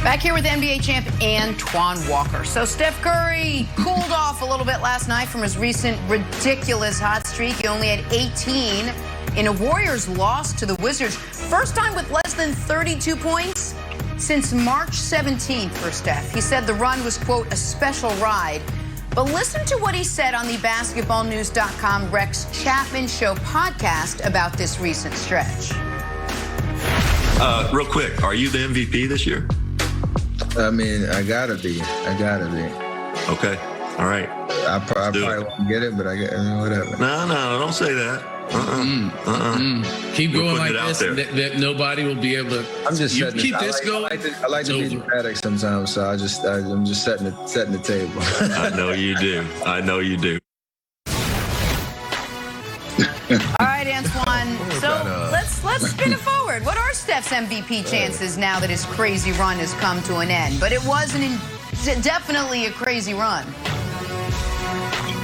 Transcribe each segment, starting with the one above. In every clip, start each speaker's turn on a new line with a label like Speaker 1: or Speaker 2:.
Speaker 1: Back here with NBA champ Antoine Walker. So Steph Curry cooled off a little bit last night from his recent ridiculous hot streak. He only had 18 in a Warriors loss to the Wizards. First time with less than 32 points since March 17th for Steph. He said the run was, quote, a special ride. But listen to what he said on the basketballnews.com Rex Chapman Show podcast about this recent stretch.
Speaker 2: Real quick, are you the MVP this year?
Speaker 3: I mean, I gotta be.
Speaker 2: Okay. All right.
Speaker 3: I probably won't get it, but I mean, whatever.
Speaker 2: No, don't say that.
Speaker 4: Keep going like this. That nobody will be able to.
Speaker 3: I'm just
Speaker 4: you keep this going.
Speaker 3: I like to be dramatic sometimes, so I'm just setting the table.
Speaker 2: I know you do.
Speaker 1: All right, Antoine. So let's spin it forward. What are Steph's MVP chances now that his crazy run has come to an end? But it was definitely a crazy run.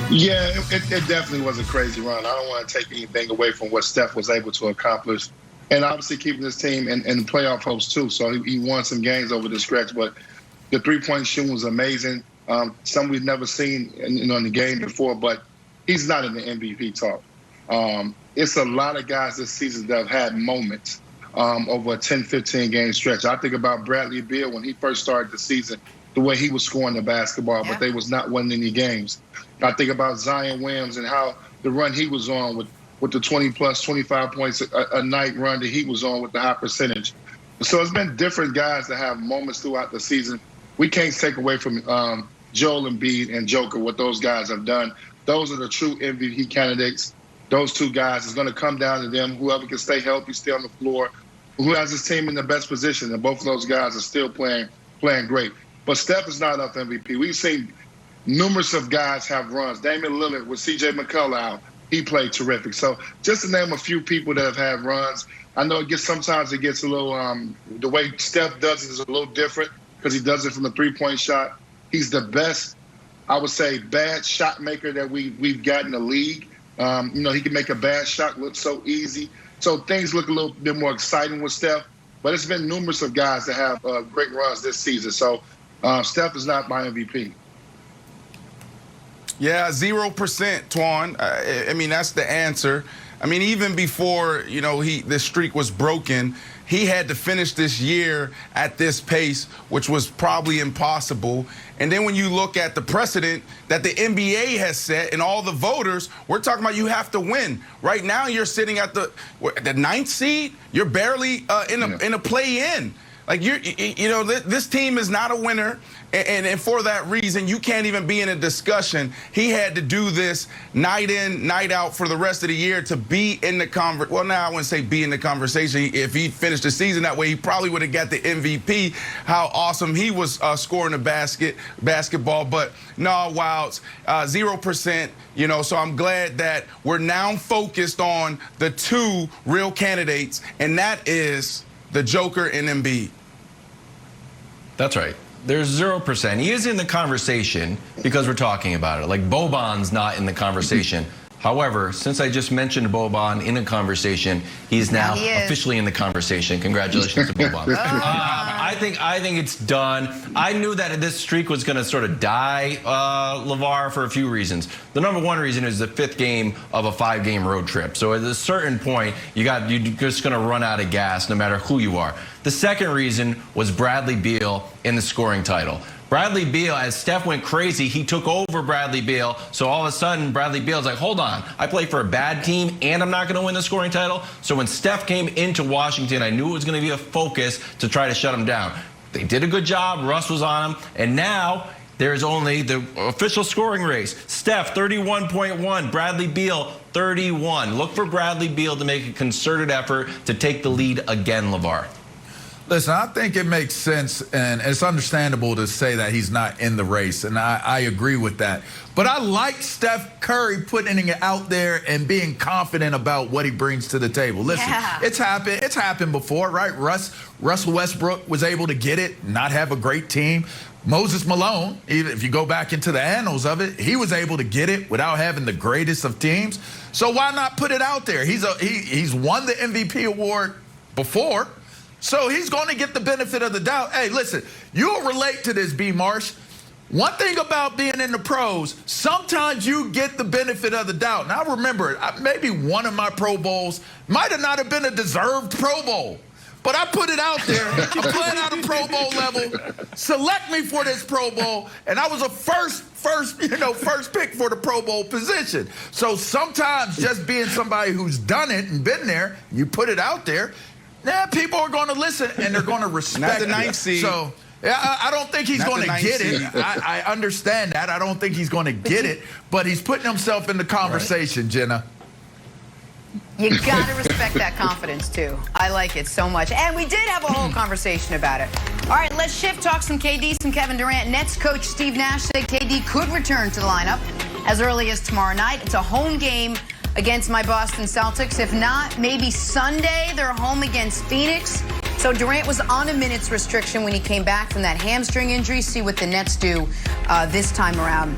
Speaker 5: Yeah, it definitely was a crazy run. I don't want to take anything away from what Steph was able to accomplish, and obviously keeping his team in playoff hopes too. So he won some games over the stretch, but the three-point shooting was amazing. Some we've never seen in the game before, but he's not in the MVP talk. It's a lot of guys this season that have had moments over a 10, 15-game stretch. I think about Bradley Beal when he first started the season, the way he was scoring the basketball, but they was not winning any games. I think about Zion Williams and how the run he was on with the 20-plus, 25 points a night run that he was on with the high percentage. So it's been different guys that have moments throughout the season. We can't take away from Joel Embiid and Joker, what those guys have done. Those are the true MVP candidates. Those two guys, is going to come down to them. Whoever can stay healthy, stay on the floor, who has his team in the best position, and both of those guys are still playing great. But Steph is not up to MVP. We've seen numerous of guys have runs. Damian Lillard with C.J. McCullough out, he played terrific. So just to name a few people that have had runs, I know sometimes it gets a little, the way Steph does it is a little different because he does it from the three-point shot. He's the best, I would say, bad shot maker that we've got in the league. He can make a bad shot look so easy. So things look a little bit more exciting with Steph. But it's been numerous of guys that have great runs this season. So Steph is not my MVP.
Speaker 6: Yeah, 0%, Twan. I mean, that's the answer. I mean, even before, this streak was broken, he had to finish this year at this pace, which was probably impossible. And then when you look at the precedent that the NBA has set and all the voters, we're talking about you have to win. Right now, you're sitting at the 9th seed. You're barely in a play-in. Like, this team is not a winner, and for that reason, you can't even be in a discussion. He had to do this night in, night out for the rest of the year to be in the conversation. Well, now I wouldn't say be in the conversation. If he finished the season that way, he probably would have got the MVP. How awesome he was scoring the basketball. But no, Wilds, 0%. So I'm glad that we're now focused on the two real candidates, and that is the Joker and Embiid.
Speaker 7: That's right. There's 0%. He is in the conversation because we're talking about it. Like, Boban's not in the conversation. However, since I just mentioned Boban in a conversation, he's now officially in the conversation. Congratulations to Boban. I think it's done. I knew that this streak was going to sort of die, LeVar, for a few reasons. The number one reason is the 5th game of a 5-game road trip. So at a certain point, you're just going to run out of gas no matter who you are. The second reason was Bradley Beal in the scoring title. Bradley Beal, as Steph went crazy, he took over Bradley Beal. So all of a sudden, Bradley Beal's like, hold on, I play for a bad team and I'm not going to win the scoring title. So when Steph came into Washington, I knew it was going to be a focus to try to shut him down. They did a good job. Russ was on him. And now there's only the official scoring race. Steph, 31.1. Bradley Beal, 31. Look for Bradley Beal to make a concerted effort to take the lead again, LeVar.
Speaker 8: Listen, I think it makes sense, and it's understandable to say that he's not in the race, and I agree with that. But I like Steph Curry putting it out there and being confident about what he brings to the table. Listen, it's happened before, right? Russell Westbrook was able to get it, not have a great team. Moses Malone, even if you go back into the annals of it, he was able to get it without having the greatest of teams. So why not put it out there? He's won the MVP award before. So he's going to get the benefit of the doubt. Hey, listen, you'll relate to this, B. Marsh. One thing about being in the pros, sometimes you get the benefit of the doubt. And I remember maybe one of my Pro Bowls might have not have been a deserved Pro Bowl. But I put it out there. I'm playing out a Pro Bowl level. Select me for this Pro Bowl. And I was a first pick for the Pro Bowl position. So sometimes just being somebody who's done it and been there, you put it out there, people are going to listen and they're going to respect
Speaker 6: the ninth seed.
Speaker 8: So I don't think he's going to get it. I understand that. I don't think he's going to get it. But he's putting himself in the conversation, right. Jenna.
Speaker 1: You got to respect that confidence, too. I like it so much. And we did have a whole conversation about it. All right, let's shift, talk some KD, some Kevin Durant. Nets coach Steve Nash said KD could return to the lineup as early as tomorrow night. It's a home game against my Boston Celtics. If not, maybe Sunday they're home against Phoenix. So Durant was on a minutes restriction when he came back from that hamstring injury. See what the Nets do this time around.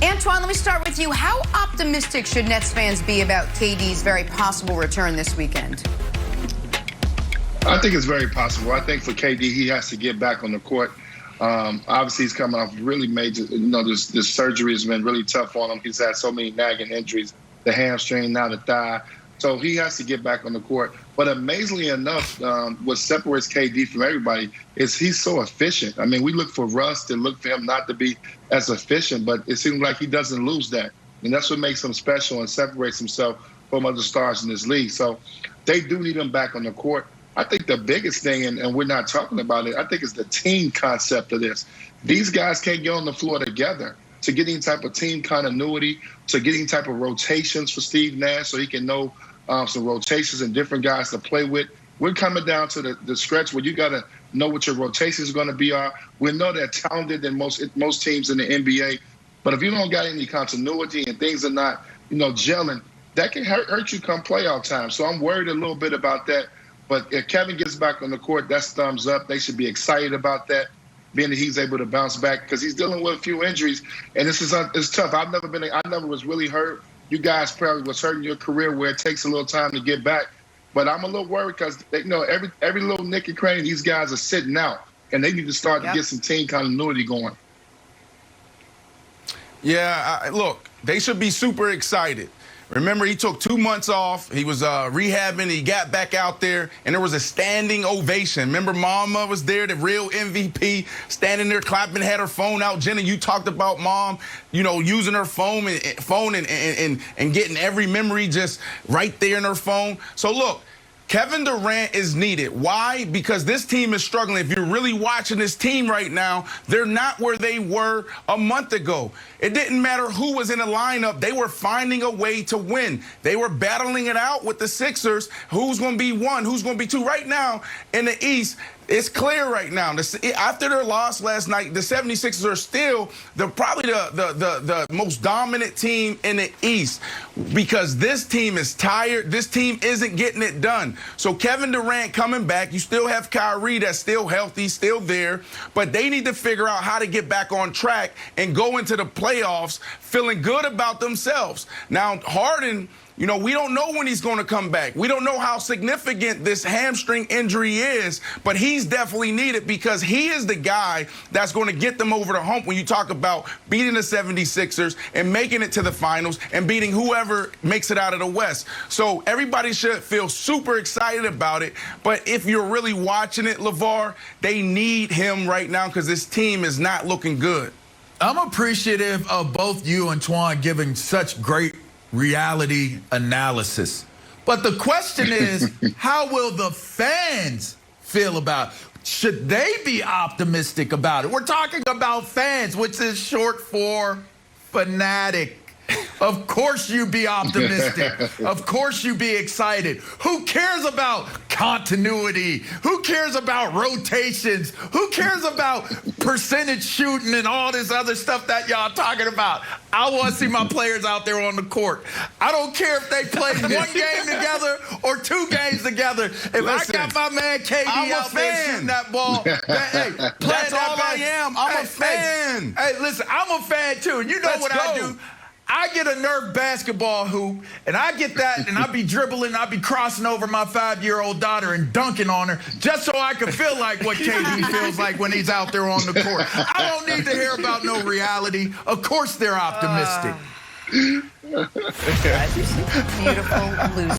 Speaker 1: Antoine, let me start with you. How optimistic should Nets fans be about KD's very possible return this weekend?
Speaker 5: I think it's very possible. I think for KD, he has to get back on the court. Obviously, he's coming off really major, this surgery has been really tough on him. He's had so many nagging injuries, the hamstring, now the thigh. So he has to get back on the court. But amazingly enough, what separates KD from everybody is he's so efficient. I mean, we look for rust and look for him not to be as efficient, but it seems like he doesn't lose that. And that's what makes him special and separates himself from other stars in this league. So they do need him back on the court. I think the biggest thing, and we're not talking about it, I think it's the team concept of this. These guys can't get on the floor together. To get any type of team continuity, to get any type of rotations for Steve Nash so he can know some rotations and different guys to play with. We're coming down to the stretch where you got to know what your rotations are going to be. We know they're talented than most teams in the NBA, but if you don't got any continuity and things are not, gelling, that can hurt you come playoff time. So I'm worried a little bit about that. But if Kevin gets back on the court, that's thumbs up. They should be excited about that, being that he's able to bounce back because he's dealing with a few injuries, and it's tough. I never was really hurt. You guys probably was hurt in your career where it takes a little time to get back. But I'm a little worried because every little nick and cranny, these guys are sitting out, and they need to start to get some team continuity going.
Speaker 6: Yeah, look, they should be super excited. Remember, he took 2 months off. He was rehabbing. He got back out there, and there was a standing ovation. Remember, Mama was there, the real MVP, standing there clapping, had her phone out. Jenna, you talked about Mom, using her phone and getting every memory just right there in her phone. So, look, Kevin Durant is needed. Why? Because this team is struggling. If you're really watching this team right now, they're not where they were a month ago. It didn't matter who was in the lineup. They were finding a way to win. They were battling it out with the Sixers. Who's going to be one? Who's going to be two? Right now in the East, it's clear right now. After their loss last night, the 76ers are still probably the most dominant team in the East because this team is tired. This team isn't getting it done. So Kevin Durant coming back. You still have Kyrie that's still healthy, still there. But they need to figure out how to get back on track and go into the playoffs feeling good about themselves. Now, Harden, we don't know when he's going to come back. We don't know how significant this hamstring injury is, but he's definitely needed because he is the guy that's going to get them over the hump when you talk about beating the 76ers and making it to the finals and beating whoever makes it out of the West. So everybody should feel super excited about it. But if you're really watching it, LeVar, they need him right now because this team is not looking good.
Speaker 8: I'm appreciative of both you and Twan giving such great reality analysis. But the question is, how will the fans feel about it? Should they be optimistic about it? We're talking about fans, which is short for fanatic. Of course you be optimistic. Of course you be excited. Who cares about continuity? Who cares about rotations? Who cares about percentage shooting and all this other stuff that y'all talking about? I want to see my players out there on the court. I don't care if they play one game together or 2 games together. If I got my man KD out there shooting that ball, that's all I am. I'm a fan. Hey, listen, I'm a fan too. You know what I do? I get a Nerf basketball hoop, and I get that, and I be dribbling, I be crossing over my 5-year-old daughter and dunking on her just so I can feel like what KD feels like when he's out there on the court. I don't need to hear about no reality. Of course they're optimistic.
Speaker 1: Beautiful loser.